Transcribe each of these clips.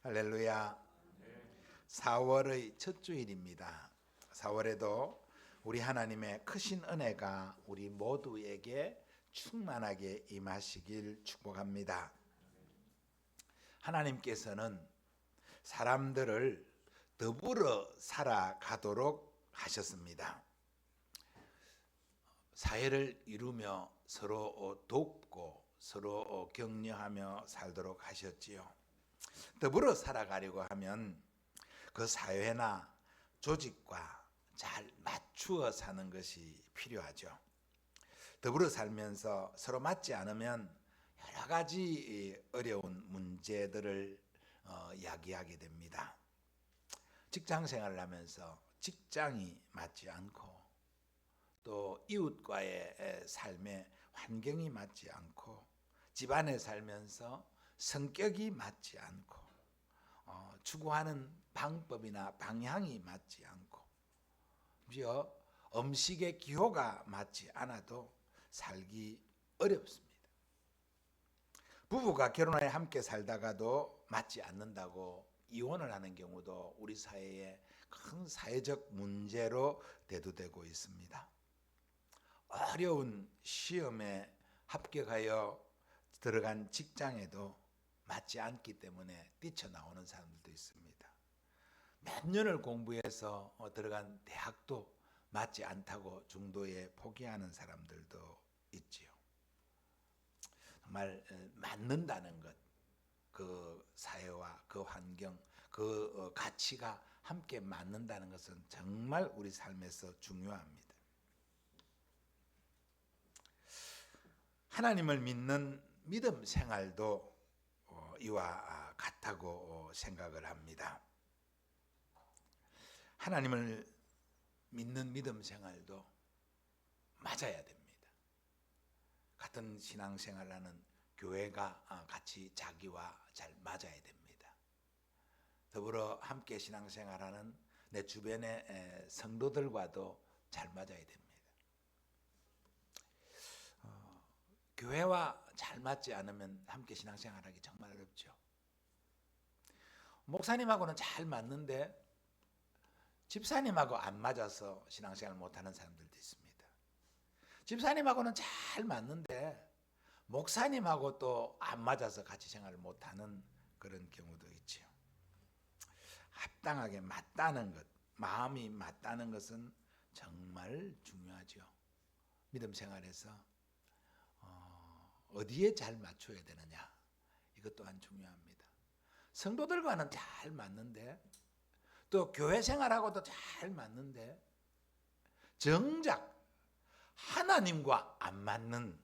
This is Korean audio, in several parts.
할렐루야. 4월의 첫 주일입니다. 4월에도 우리 하나님의 크신 은혜가 우리 모두에게 충만하게 임하시길 축복합니다. 하나님께서는 사람들을 더불어 살아가도록 하셨습니다. 사회를 이루며 서로 돕고 서로 격려하며 살도록 하셨지요. 더불어 살아가려고 하면 그 사회나 조직과 잘 맞추어 사는 것이 필요하죠. 더불어 살면서 서로 맞지 않으면 여러 가지 어려운 문제들을 야기하게 됩니다. 직장 생활을 하면서 직장이 맞지 않고 또 이웃과의 삶의 환경이 맞지 않고 집안에 살면서 성격이 맞지 않고 추구하는 방법이나 방향이 맞지 않고 음식의 기호가 맞지 않아도 살기 어렵습니다. 부부가 결혼하여 함께 살다가도 맞지 않는다고 이혼을 하는 경우도 우리 사회에 큰 사회적 문제로 대두되고 있습니다. 어려운 시험에 합격하여 들어간 직장에도 맞지 않기 때문에 뛰쳐나오는 사람들도 있습니다. 몇 년을 공부해서 들어간 대학도 맞지 않다고 중도에 포기하는 사람들도 있지요. 정말 맞는다는 것, 그 사회와 그 환경, 그 가치가 함께 맞는다는 것은 정말 우리 삶에서 중요합니다. 하나님을 믿는 믿음 생활도 이와 같다고 생각을 합니다. 하나님을 믿는 믿음 생활도 맞아야 됩니다. 같은 신앙생활을 하는 교회가 같이 자기와 잘 맞아야 됩니다. 더불어 함께 신앙생활하는 내 주변의 성도들과도 잘 맞아야 됩니다. 교회와 잘 맞지 않으면 함께 신앙생활하기 정말 어렵죠. 목사님하고는 잘 맞는데 집사님하고 안 맞아서 신앙생활 못하는 사람들도 있습니다. 집사님하고는 잘 맞는데 목사님하고 또 안 맞아서 같이 생활을 못하는 그런 경우도 있죠. 합당하게 맞다는 것, 마음이 맞다는 것은 정말 중요하죠. 믿음 생활에서 어디에 잘 맞춰야 되느냐, 이것 또한 중요합니다. 성도들과는 잘 맞는데 또 교회 생활하고도 잘 맞는데 정작 하나님과 안 맞는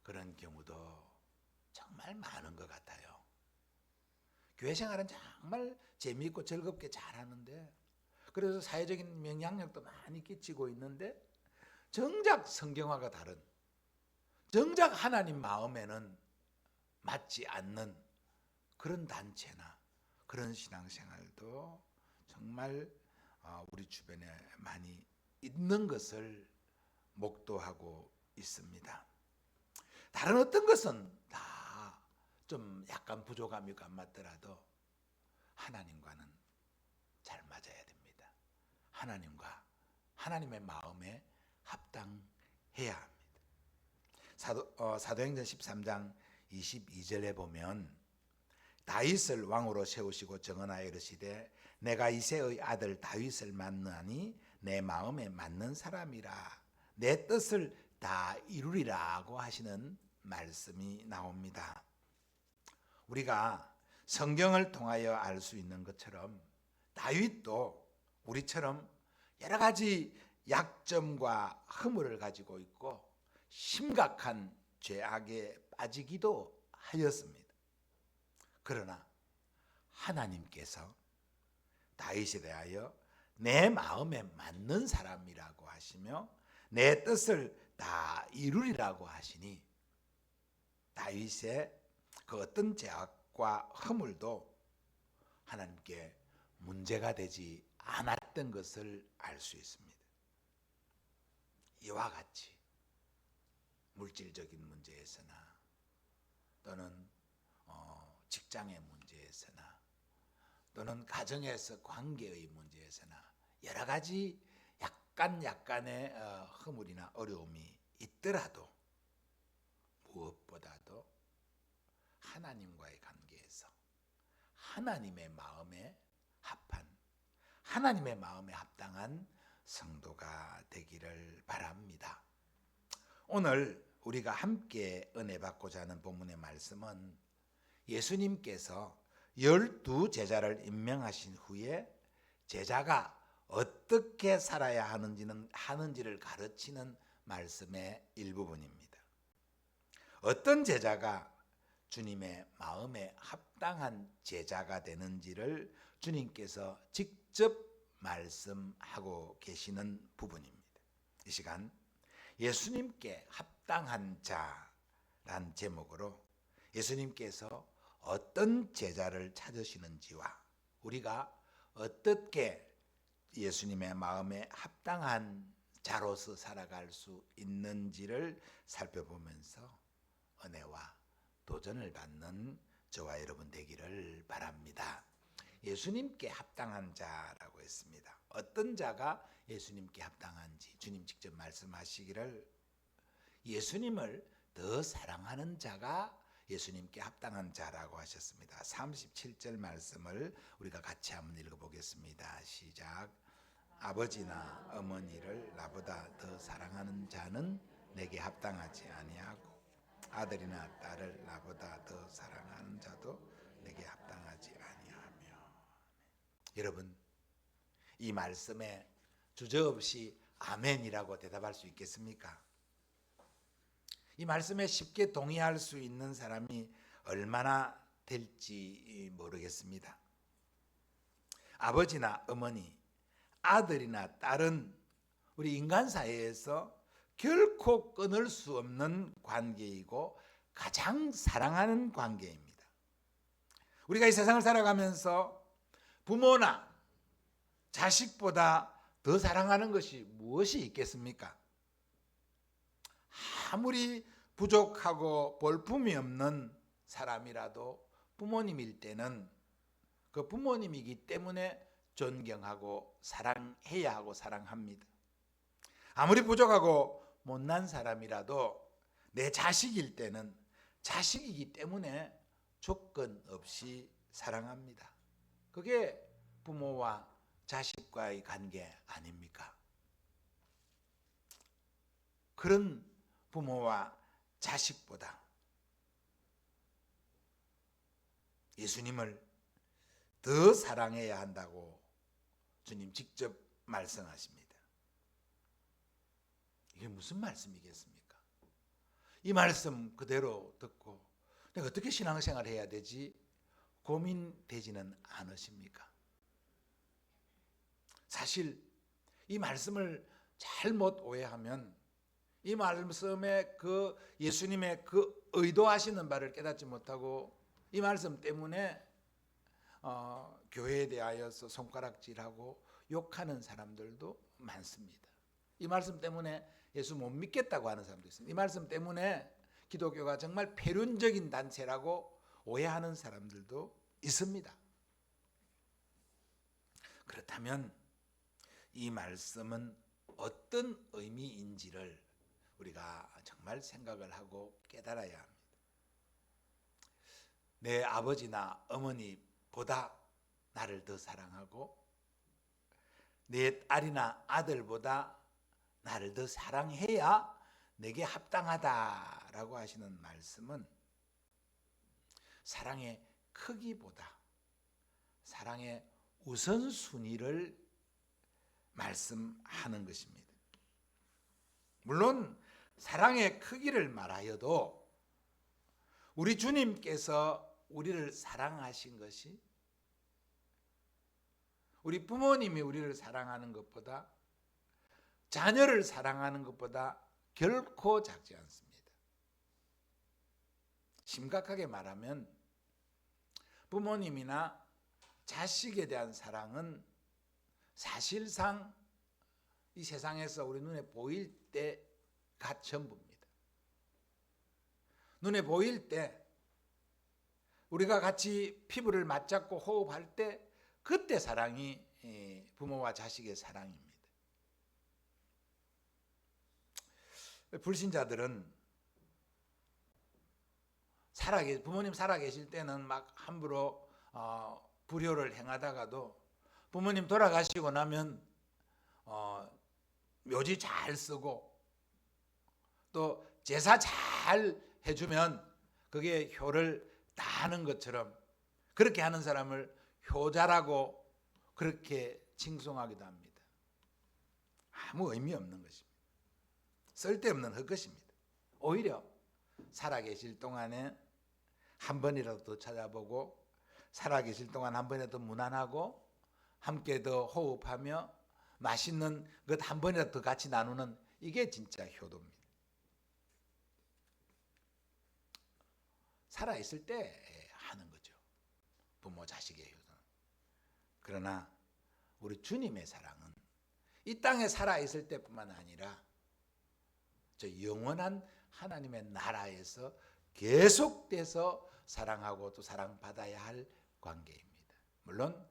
그런 경우도 정말 많은 것 같아요. 교회 생활은 정말 재미있고 즐겁게 잘하는데 그래서 사회적인 영향력도 많이 끼치고 있는데 정작 성경화가 다른, 정작 하나님 마음에는 맞지 않는 그런 단체나 그런 신앙생활도 정말 우리 주변에 많이 있는 것을 목도하고 있습니다. 다른 어떤 것은 다 좀 약간 부족함이 맞더라도 하나님과는 잘 맞아야 됩니다. 하나님과 하나님의 마음에 합당해야 합니다. 사도행전 13장 22절에 보면 다윗을 왕으로 세우시고 정언하여 이르시되 내가 이새의 아들 다윗을 만나니 내 마음에 맞는 사람이라 내 뜻을 다 이루리라고 하시는 말씀이 나옵니다. 우리가 성경을 통하여 알 수 있는 것처럼 다윗도 우리처럼 여러 가지 약점과 허물을 가지고 있고 심각한 죄악에 빠지기도 하였습니다. 그러나 하나님께서 다윗에 대하여 내 마음에 맞는 사람이라고 하시며 내 뜻을 다 이루리라고 하시니 다윗의 그 어떤 죄악과 허물도 하나님께 문제가 되지 않았던 것을 알 수 있습니다. 이와 같이 물질적인 문제에서나 또는 직장의 문제에서나 또는 가정에서 관계의 문제에서나 여러 가지 약간의 허물이나 어려움이 있더라도 무엇보다도 하나님과의 관계에서 하나님의 마음에 합당한 성도가 되기를 바랍니다. 오늘 우리가 함께 은혜 받고자 하는 본문의 말씀은 예수님께서 12제자를 임명하신 후에 제자가 어떻게 살아야 하는지를 가르치는 말씀의 일부분입니다. 어떤 제자가 주님의 마음에 합당한 제자가 되는지를 주님께서 직접 말씀하고 계시는 부분입니다. 이 시간 예수님께 합당한 자란 제목으로 예수님께서 어떤 제자를 찾으시는지와 우리가 어떻게 예수님의 마음에 합당한 자로서 살아갈 수 있는지를 살펴보면서 은혜와 도전을 받는 저와 여러분 되기를 바랍니다. 예수님께 합당한 자라고 했습니다. 어떤 자가 예수님께 합당한지 주님 직접 말씀하시기를 예수님을 더 사랑하는 자가 예수님께 합당한 자라고 하셨습니다. 37절 말씀을 우리가 같이 한번 읽어보겠습니다. 시작. 아버지나 어머니를 나보다 더 사랑하는 자는 내게 합당하지 아니하고 아들이나 딸을 나보다 더 사랑하는 자도 내게 합당하지 아니하며. 여러분, 이 말씀에 주저없이 아멘이라고 대답할 수 있겠습니까? 이 말씀에 쉽게 동의할 수 있는 사람이 얼마나 될지 모르겠습니다. 아버지나 어머니, 아들이나 딸은 우리 인간 사회에서 결코 끊을 수 없는 관계이고 가장 사랑하는 관계입니다. 우리가 이 세상을 살아가면서 부모나 자식보다 더 사랑하는 것이 무엇이 있겠습니까? 아무리 부족하고 볼품이 없는 사람이라도 부모님일 때는 그 부모님이기 때문에 존경하고 사랑해야 하고 사랑합니다. 아무리 부족하고 못난 사람이라도 내 자식일 때는 자식이기 때문에 조건 없이 사랑합니다. 그게 부모와 자식과의 관계 아닙니까? 그런 부모와 자식보다 예수님을 더 사랑해야 한다고 주님 직접 말씀하십니다. 이게 무슨 말씀이겠습니까? 이 말씀 그대로 듣고 내가 어떻게 신앙생활 해야 되지? 고민되지는 않으십니까? 사실 이 말씀을 잘못 오해하면 이 말씀에 그 예수님의 그 의도하시는 바를 깨닫지 못하고 이 말씀 때문에 교회에 대하여서 손가락질하고 욕하는 사람들도 많습니다. 이 말씀 때문에 예수 못 믿겠다고 하는 사람도 있습니다. 이 말씀 때문에 기독교가 정말 폐륜적인 단체라고 오해하는 사람들도 있습니다. 그렇다면 이 말씀은 어떤 의미인지를 우리가 정말 생각을 하고 깨달아야 합니다. 내 아버지나 어머니보다 나를 더 사랑하고 내 딸이나 아들보다 나를 더 사랑해야 내게 합당하다라고 하시는 말씀은 사랑의 크기보다 사랑의 우선순위를 말씀하는 것입니다. 물론 사랑의 크기를 말하여도 우리 주님께서 우리를 사랑하신 것이 우리 부모님이 우리를 사랑하는 것보다 자녀를 사랑하는 것보다 결코 작지 않습니다. 심각하게 말하면 부모님이나 자식에 대한 사랑은 사실상 이 세상에서 우리 눈에 보일 때가 전부입니다. 눈에 보일 때 우리가 같이 피부를 맞잡고 호흡할 때 그때 사랑이 부모와 자식의 사랑입니다. 불신자들은 부모님 살아계실 때는 막 함부로 불효를 행하다가도 부모님 돌아가시고 나면 묘지 잘 쓰고 또 제사 잘 해주면 그게 효를 다하는 것처럼 그렇게 하는 사람을 효자라고 그렇게 칭송하기도 합니다. 아무 의미 없는 것입니다. 쓸데없는 헛것입니다. 오히려 살아계실 동안에 한 번이라도 더 찾아보고 살아계실 동안 한 번이라도 문안하고 함께 더 호흡하며 맛있는 것 한 번이라도 더 같이 나누는 이게 진짜 효도입니다. 살아있을 때 하는 거죠. 부모 자식의 효도는. 그러나 우리 주님의 사랑은 이 땅에 살아있을 때뿐만 아니라 저 영원한 하나님의 나라에서 계속돼서 사랑하고 또 사랑받아야 할 관계입니다. 물론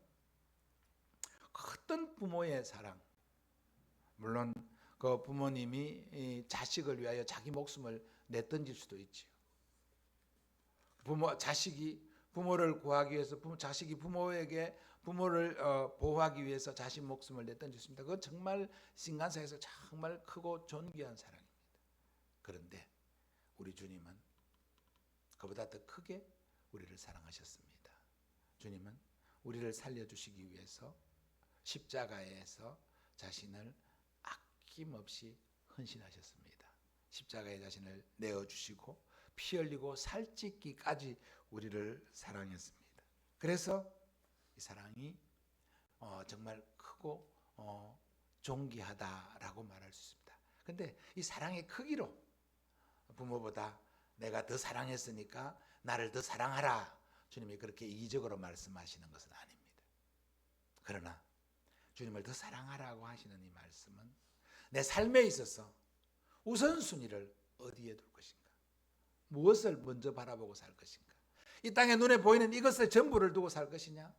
어떤 부모의 사랑, 물론 그 부모님이 자식을 위하여 자기 목숨을 내던질 수도 있지요. 자식이 부모를 구하기 위해서 자식이 부모에게 부모를 보호하기 위해서 자식 목숨을 내던졌습니다. 그건 정말 인간사에서 정말 크고 존귀한 사랑입니다. 그런데 우리 주님은 그보다 더 크게 우리를 사랑하셨습니다. 주님은 우리를 살려주시기 위해서 십자가에서 자신을 아낌없이 헌신하셨습니다. 십자가에 자신을 내어주시고 피 흘리고 살찢기까지 우리를 사랑했습니다. 그래서 이 사랑이 정말 크고 존귀하다라고 말할 수 있습니다. 그런데 이 사랑의 크기로 부모보다 내가 더 사랑했으니까 나를 더 사랑하라, 주님이 그렇게 이기적으로 말씀하시는 것은 아닙니다. 그러나 주님을 더 사랑하라고 하시는 이 말씀은 내 삶에 있어서 우선순위를 어디에 둘 것인가, 무엇을 먼저 바라보고 살 것인가, 이 땅에 눈에 보이는 이것을 전부를 두고 살 것이냐,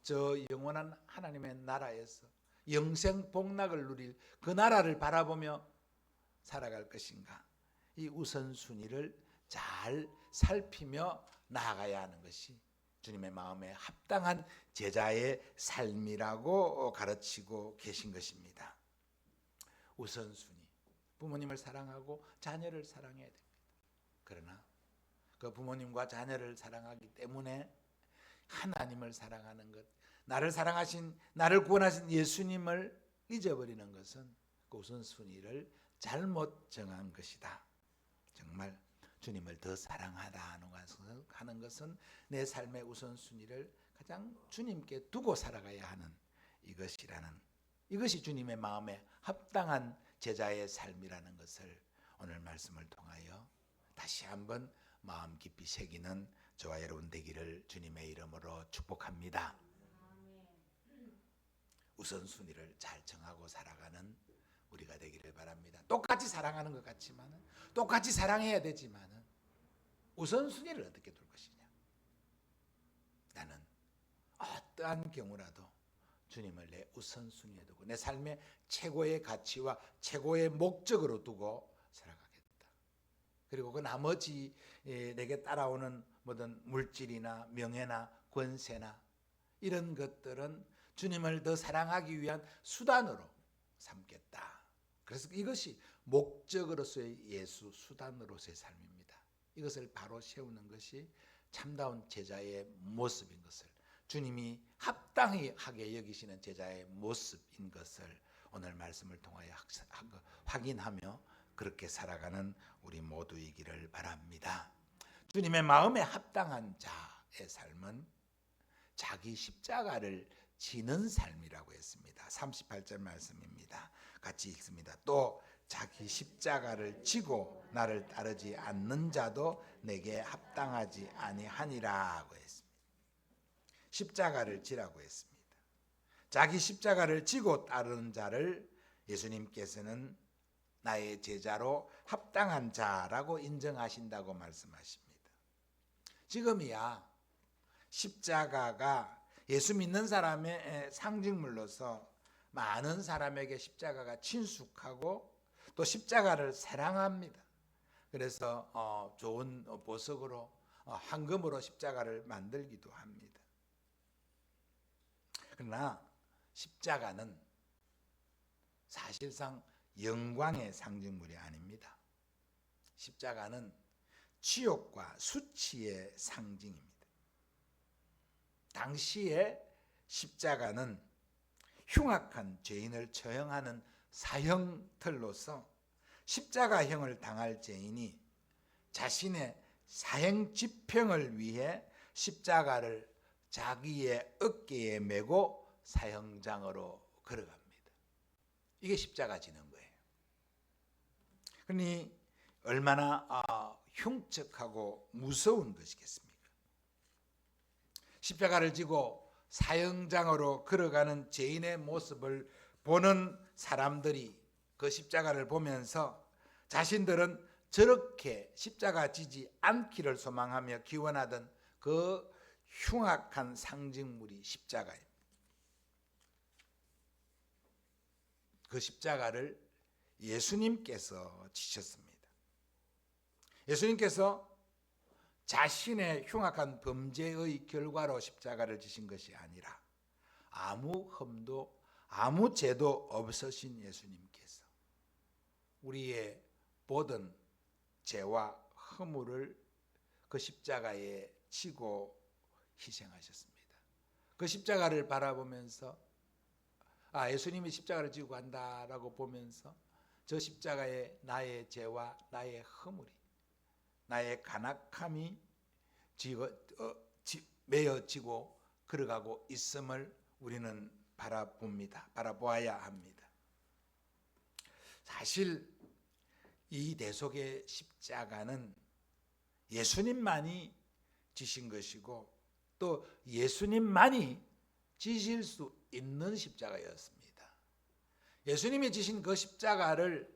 저 영원한 하나님의 나라에서 영생 복락을 누릴 그 나라를 바라보며 살아갈 것인가, 이 우선순위를 잘 살피며 나아가야 하는 것이 주님의 마음에 합당한 제자의 삶이라고 가르치고 계신 것입니다. 우선순위, 부모님을 사랑하고 자녀를 사랑해야 됩니다. 그러나 그 부모님과 자녀를 사랑하기 때문에 하나님을 사랑하는 것, 나를 사랑하신, 나를 구원하신 예수님을 잊어버리는 것은 그 우선순위를 잘못 정한 것이다. 정말 주님을 더 사랑하다 하는 것은 내 삶의 우선순위를 가장 주님께 두고 살아가야 하는 이것이 주님의 마음에 합당한 제자의 삶이라는 것을 오늘 말씀을 통하여 다시 한번 마음 깊이 새기는 저와 여러분 되기를 주님의 이름으로 축복합니다. 우선순위를 잘 정하고 살아가는 우리가 되기를 바랍니다. 똑같이 사랑하는 것 같지만은, 똑같이 사랑해야 되지만은 우선순위를 어떻게 둘 것이냐. 나는 어떠한 경우라도 주님을 내 우선순위에 두고 내 삶의 최고의 가치와 최고의 목적으로 두고 살아가겠다. 그리고 그 나머지 내게 따라오는 모든 물질이나 명예나 권세나 이런 것들은 주님을 더 사랑하기 위한 수단으로 삼겠다. 그래서 이것이 목적으로서의 예수, 수단으로서의 삶입니다. 이것을 바로 세우는 것이 참다운 제자의 모습인 것을, 주님이 합당히 하게 여기시는 제자의 모습인 것을 오늘 말씀을 통하여 확인하며 그렇게 살아가는 우리 모두이기를 바랍니다. 주님의 마음에 합당한 자의 삶은 자기 십자가를 지는 삶이라고 했습니다. 38절 말씀입니다. 같이 읽습니다. 또 자기 십자가를 지고 나를 따르지 않는 자도 내게 합당하지 아니하니라고 했습니다. 십자가를 지라고 했습니다. 자기 십자가를 지고 따르는 자를 예수님께서는 나의 제자로 합당한 자라고 인정하신다고 말씀하십니다. 지금이야 십자가가 예수 믿는 사람의 상징물로서 많은 사람에게 십자가가 친숙하고 또 십자가를 사랑합니다. 그래서 좋은 보석으로 황금으로 십자가를 만들기도 합니다. 그러나 십자가는 사실상 영광의 상징물이 아닙니다. 십자가는 치욕과 수치의 상징입니다. 당시에 십자가는 흉악한 죄인을 처형하는 사형틀로서 십자가형을 당할 죄인이 자신의 사형집행을 위해 십자가를 자기의 어깨에 메고 사형장으로 걸어갑니다. 이게 십자가 지는 거예요. 그러니 얼마나 흉측하고 무서운 것이겠습니까? 십자가를 지고 사형장으로 걸어가는 죄인의 모습을 보는 사람들이 그 십자가를 보면서 자신들은 저렇게 십자가 지지 않기를 소망하며 기원하던 그 흉악한 상징물이 십자가입니다. 그 십자가를 예수님께서 지셨습니다. 예수님께서 자신의 흉악한 범죄의 결과로 십자가를 지신 것이 아니라 아무 흠도 아무 죄도 없으신 예수님께서 우리의 모든 죄와 허물을 그 십자가에 지고 희생하셨습니다. 그 십자가를 바라보면서 예수님이 십자가를 지고 간다라고 보면서 저 십자가에 나의 죄와 나의 허물이 나의 간악함이 메어지고 걸어가고 있음을 우리는 바라보아야 합니다. 사실 이 대속의 십자가는 예수님만이 지신 것이고 또 예수님만이 지실 수 있는 십자가였습니다. 예수님이 지신 그 십자가를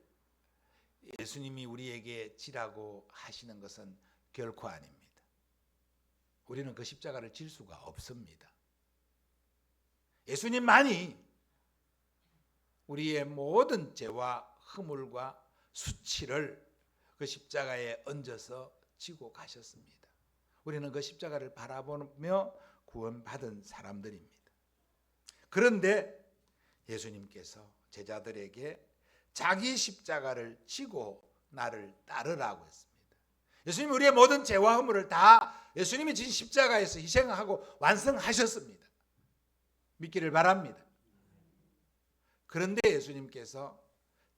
예수님이 우리에게 지라고 하시는 것은 결코 아닙니다. 우리는 그 십자가를 질 수가 없습니다. 예수님만이 우리의 모든 죄와 허물과 수치를 그 십자가에 얹어서 지고 가셨습니다. 우리는 그 십자가를 바라보며 구원받은 사람들입니다. 그런데 예수님께서 제자들에게 자기 십자가를 지고 나를 따르라고 했습니다. 예수님이 우리의 모든 죄와 허물을 다 예수님이 진 십자가에서 희생하고 완성하셨습니다. 믿기를 바랍니다. 그런데 예수님께서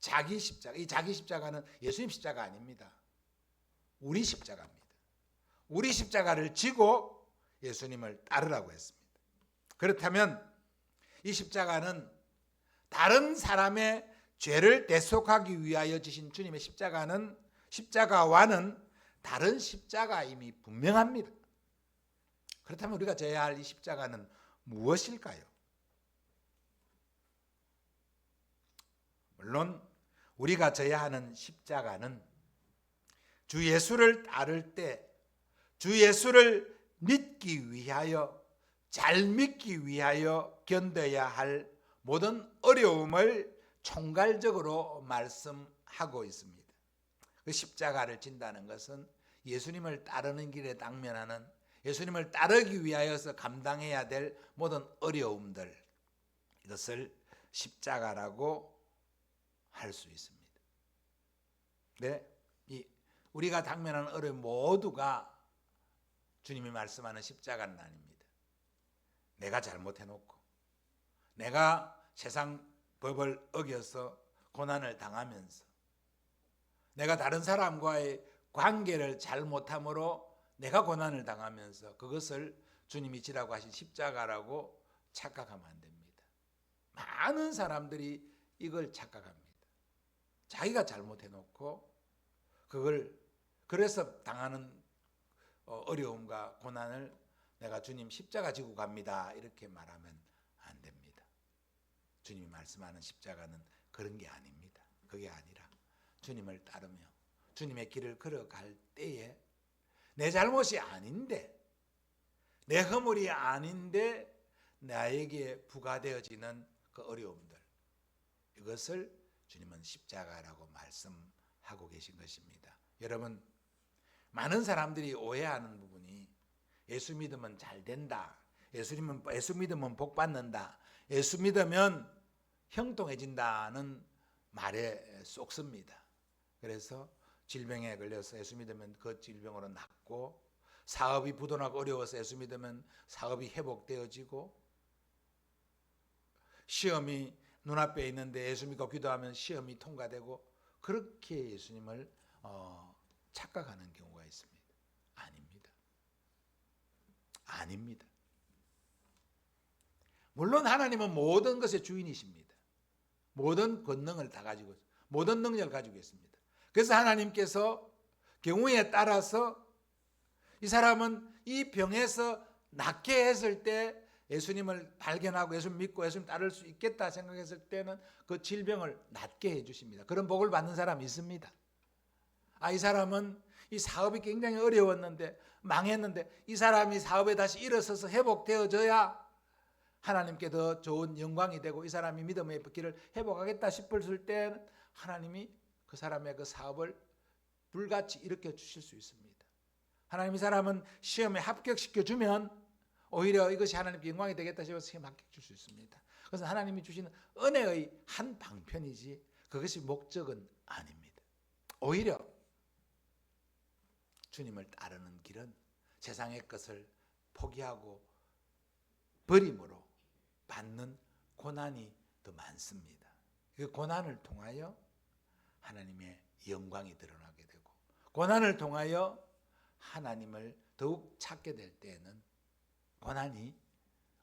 자기 십자가, 이 자기 십자가는 예수님 십자가 아닙니다. 우리 십자가입니다. 우리 십자가를 지고 예수님을 따르라고 했습니다. 그렇다면 이 십자가는 다른 사람의 죄를 대속하기 위하여 지신 주님의 십자가와는 다른 십자가임이 분명합니다. 그렇다면 우리가 져야 할 이 십자가는 무엇일까요? 물론 우리가 져야 하는 십자가는 주 예수를 따를 때 주 예수를 믿기 위하여 잘 믿기 위하여 견뎌야 할 모든 어려움을 총괄적으로 말씀하고 있습니다. 그 십자가를 진다는 것은 예수님을 따르는 길에 당면하는 예수님을 따르기 위하여서 감당해야 될 모든 어려움들, 이것을 십자가라고 할 수 있습니다. 네, 우리가 당면하는 어려움 모두가 주님이 말씀하는 십자가는 아닙니다. 내가 잘못해놓고 내가 세상 법을 어겨서 고난을 당하면서 내가 다른 사람과의 관계를 잘못함으로 내가 고난을 당하면서 그것을 주님이 지라고 하신 십자가라고 착각하면 안 됩니다. 많은 사람들이 이걸 착각합니다. 자기가 잘못해놓고 그걸 그래서 당하는 어려움과 고난을 내가 주님 십자가 지고 갑니다 이렇게 말하면 안 됩니다. 주님이 말씀하는 십자가는 그런 게 아닙니다. 그게 아니라 주님을 따르며 주님의 길을 걸어갈 때에 내 잘못이 아닌데 내 허물이 아닌데 나에게 부과되어지는 그 어려움들, 이것을 주님은 십자가라고 말씀하고 계신 것입니다. 여러분, 많은 사람들이 오해하는 부분이 예수 믿으면 잘 된다, 예수 믿으면 복 받는다, 예수 믿으면 형통해진다는 말에 쏙습니다. 그래서 질병에 걸려서 예수 믿으면 그 질병으로 낫고, 사업이 부도나고 어려워서 예수 믿으면 사업이 회복되어지고, 시험이 눈앞에 있는데 예수 믿고 기도하면 시험이 통과되고, 그렇게 예수님을 착각하는 경우가 있습니다. 아닙니다. 아닙니다. 물론 하나님은 모든 것의 주인이십니다. 모든 권능을 다 가지고, 모든 능력을 가지고 있습니다. 그래서 하나님께서 경우에 따라서 이 사람은 이 병에서 낫게 했을 때, 예수님을 발견하고 예수님 믿고 예수님 따를 수 있겠다 생각했을 때는 그 질병을 낫게 해주십니다. 그런 복을 받는 사람이 있습니다. 이 사람은 이 사업이 굉장히 어려웠는데 망했는데, 이 사람이 사업에 다시 일어서서 회복되어져야 하나님께 더 좋은 영광이 되고 이 사람이 믿음의 길을 회복하겠다 싶을 때 하나님이 그 사람의 그 사업을 불같이 일으켜 주실 수 있습니다. 하나님, 이 사람은 시험에 합격시켜주면 오히려 이것이 하나님께 영광이 되겠다 싶어서 시험 합격해 줄 수 있습니다. 그래서 하나님이 주시는 은혜의 한 방편이지 그것이 목적은 아닙니다. 오히려 주님을 따르는 길은 세상의 것을 포기하고 버림으로 받는 고난이 더 많습니다. 그 고난을 통하여 하나님의 영광이 드러나게 되고, 고난을 통하여 하나님을 더욱 찾게 될 때에는 고난이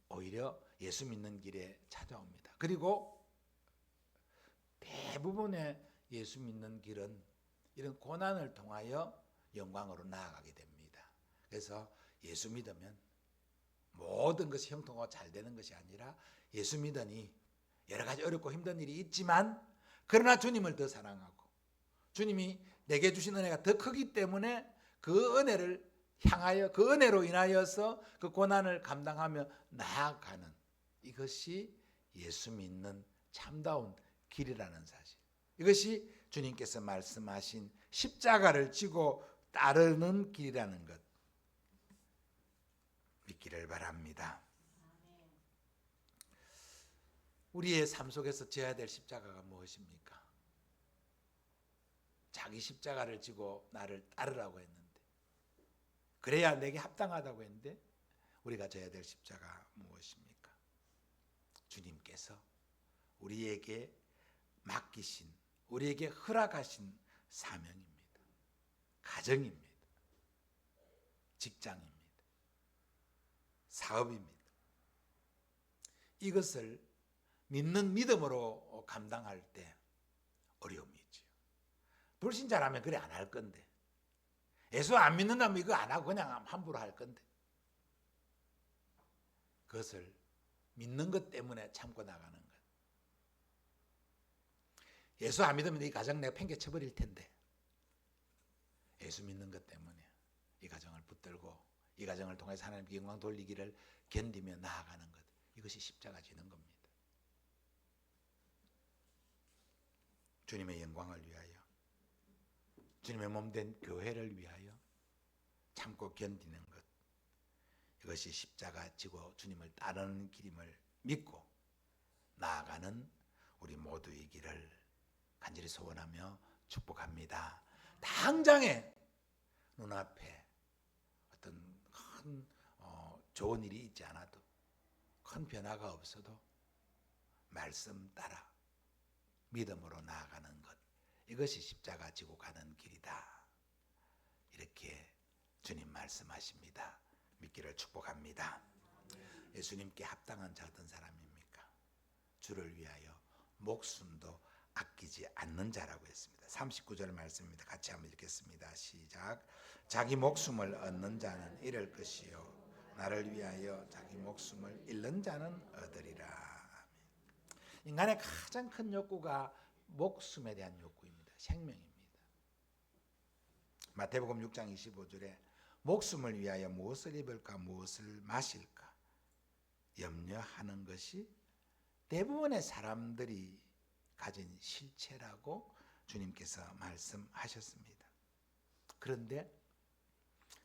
오히려 예수 믿는 길에 찾아옵니다. 그리고 대부분의 예수 믿는 길은 이런 고난을 통하여 영광으로 나아가게 됩니다. 그래서 예수 믿으면 모든 것이 형통하고 잘 되는 것이 아니라, 예수 믿으니 여러 가지 어렵고 힘든 일이 있지만 그러나 주님을 더 사랑하고 주님이 내게 주신 은혜가 더 크기 때문에 그 은혜를 향하여, 그 은혜로 인하여서 그 고난을 감당하며 나아가는, 이것이 예수 믿는 참다운 길이라는 사실, 이것이 주님께서 말씀하신 십자가를 지고 따르는 길이라는 것 믿기를 바랍니다. 우리의 삶 속에서 져야 될 십자가가 무엇입니까? 자기 십자가를 지고 나를 따르라고 했는데, 그래야 내게 합당하다고 했는데, 우리가 져야 될 십자가 무엇입니까? 주님께서 우리에게 맡기신, 우리에게 허락하신 사명입니다. 가정입니다. 직장입니다. 사업입니다. 이것을 믿는 믿음으로 감당할 때 어려움이 있죠. 불신자라면 그래 안 할 건데, 예수 안 믿는다면 이거 안 하고 그냥 함부로 할 건데, 그것을 믿는 것 때문에 참고 나가는 것. 예수 안 믿으면 이 가정 내가 팽개쳐버릴 텐데, 예수 믿는 것 때문에 이 가정을 붙들고 이 가정을 통해서 하나님께 영광 돌리기를 견디며 나아가는 것, 이것이 십자가 지는 겁니다. 주님의 영광을 위하여, 주님의 몸된 교회를 위하여 참고 견디는 것, 이것이 십자가 지고 주님을 따르는 길임을 믿고 나아가는 우리 모두의 길을 간절히 소원하며 축복합니다. 당장에 눈앞에 어떤 큰 좋은 일이 있지 않아도, 큰 변화가 없어도 말씀 따라 믿음으로 나아가는 것, 이것이 십자가 지고 가는 길이다. 이렇게 주님 말씀하십니다. 믿기를 축복합니다. 예수님께 합당한 자 어떤 사람입니까? 주를 위하여 목숨도 아끼지 않는 자라고 했습니다. 39절 말씀입니다. 같이 한번 읽겠습니다. 시작. 자기 목숨을 얻는 자는 잃을 것이요 나를 위하여 자기 목숨을 잃는 자는 얻으리라. 인간의 가장 큰 욕구가 목숨에 대한 욕구입니다. 생명입니다. 마태복음 6장 25절에 목숨을 위하여 무엇을 입을까 무엇을 마실까, 염려하는 것이 대부분의 사람들이 가진 실체라고 주님께서 말씀하셨습니다. 그런데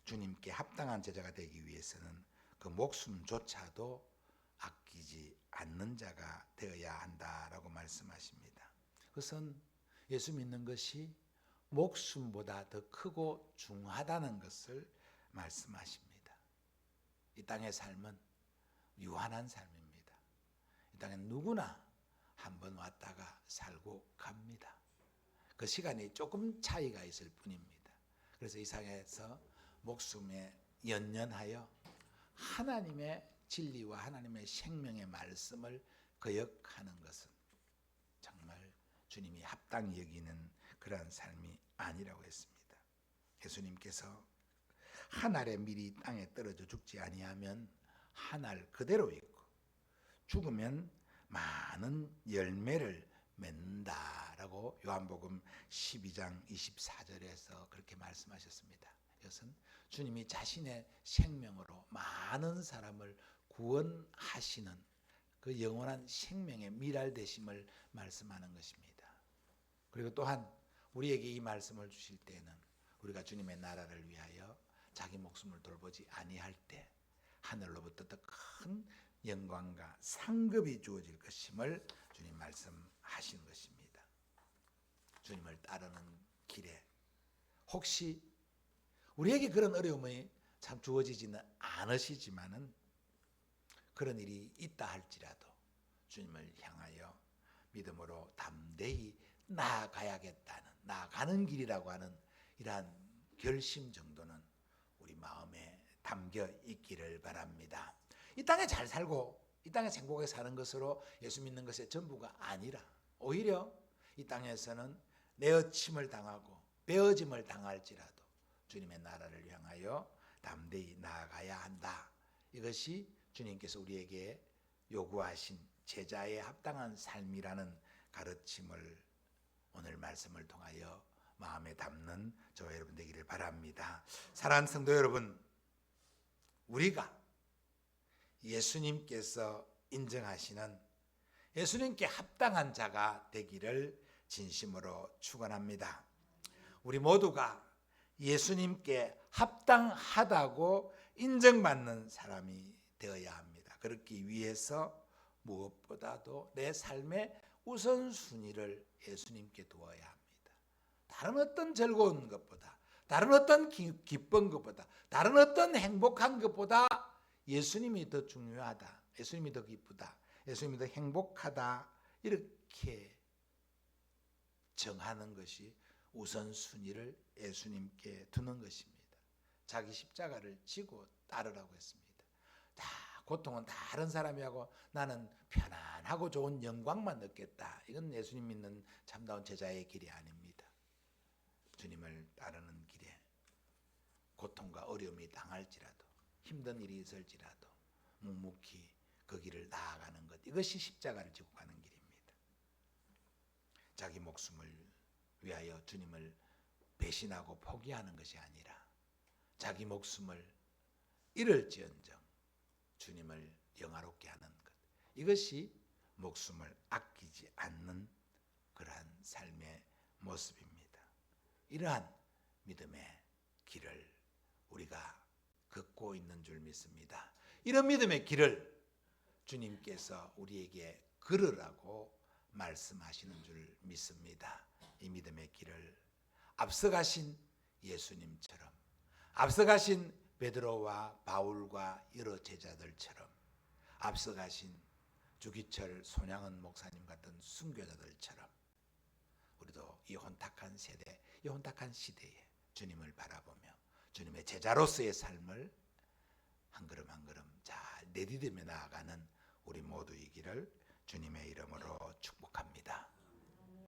주님께 합당한 제자가 되기 위해서는 그 목숨조차도 아끼지 않는 자가 되어야 한다라고 말씀하십니다. 그것은 예수 믿는 것이 목숨보다 더 크고 중하다는 것을 말씀하십니다. 이 땅의 삶은 유한한 삶입니다. 이 땅에 누구나 한번 왔다가 살고 갑니다. 그 시간이 조금 차이가 있을 뿐입니다. 그래서 이 상에서 목숨에 연연하여 하나님의 진리와 하나님의 생명의 말씀을 거역하는 것은 정말 주님이 합당히 여기는 그러한 삶이 아니라고 했습니다. 예수님께서 한 알의 밀이 땅에 떨어져 죽지 아니하면 한 알 그대로 있고 죽으면 많은 열매를 맺는다라고 요한복음 12장 24절에서 그렇게 말씀하셨습니다. 이것은 주님이 자신의 생명으로 많은 사람을 구원하시는 그 영원한 생명의 미랄되심을 말씀하는 것입니다. 그리고 또한 우리에게 이 말씀을 주실 때는 우리가 주님의 나라를 위하여 자기 목숨을 돌보지 아니할 때 하늘로부터 더 큰 영광과 상급이 주어질 것임을 주님 말씀하신 것입니다. 주님을 따르는 길에 혹시 우리에게 그런 어려움이 참 주어지지는 않으시지만은 그런 일이 있다 할지라도 주님을 향하여 믿음으로 담대히 나아가야겠다는, 나아가는 길이라고 하는 이러한 결심 정도는 우리 마음에 담겨 있기를 바랍니다. 이 땅에 잘 살고 이 땅에서 행복하게 사는 것으로 예수 믿는 것의 전부가 아니라 오히려 이 땅에서는 내어침을 당하고 베어짐을 당할지라도 주님의 나라를 향하여 담대히 나아가야 한다. 이것이 주님께서 우리에게 요구하신 제자의 합당한 삶이라는 가르침을 오늘 말씀을 통하여 마음에 담는 저와 여러분 되기를 바랍니다. 사랑하는 성도 여러분, 우리가 예수님께서 인정하시는 예수님께 합당한 자가 되기를 진심으로 축원합니다. 우리 모두가 예수님께 합당하다고 인정받는 사람이 되어야 합니다. 그렇기 위해서 무엇보다도 내 삶의 우선순위를 예수님께 두어야 합니다. 다른 어떤 즐거운 것보다, 다른 어떤 기쁜 것보다, 다른 어떤 행복한 것보다 예수님이 더 중요하다, 예수님이 더 기쁘다, 예수님이 더 행복하다, 이렇게 정하는 것이 우선순위를 예수님께 두는 것입니다. 자기 십자가를 지고 따르라고 했습니다. 다 고통은 다른 사람이 하고 나는 편안하고 좋은 영광만 얻겠다. 이건 예수님 믿는 참다운 제자의 길이 아닙니다. 주님을 따르는 길에 고통과 어려움이 당할지라도 힘든 일이 있을지라도 묵묵히 그 길을 나아가는 것, 이것이 십자가를 지고 가는 길입니다. 자기 목숨을 위하여 주님을 배신하고 포기하는 것이 아니라 자기 목숨을 잃을지언정 주님을 영화롭게 하는 것, 이것이 목숨을 아끼지 않는 그러한 삶의 모습입니다. 이러한 믿음의 길을 우리가 걷고 있는 줄 믿습니다. 이런 믿음의 길을 주님께서 우리에게 걸으라고 말씀하시는 줄 믿습니다. 이 믿음의 길을 앞서가신 예수님처럼, 앞서가신 베드로와 바울과 여러 제자들처럼, 앞서가신 주기철 손양은 목사님 같은 순교자들처럼 우리도 이 혼탁한 세대, 이 혼탁한 시대에 주님을 바라보며 주님의 제자로서의 삶을 한 걸음 한 걸음 잘 내디디며 나아가는 우리 모두이기를 주님의 이름으로 축복합니다.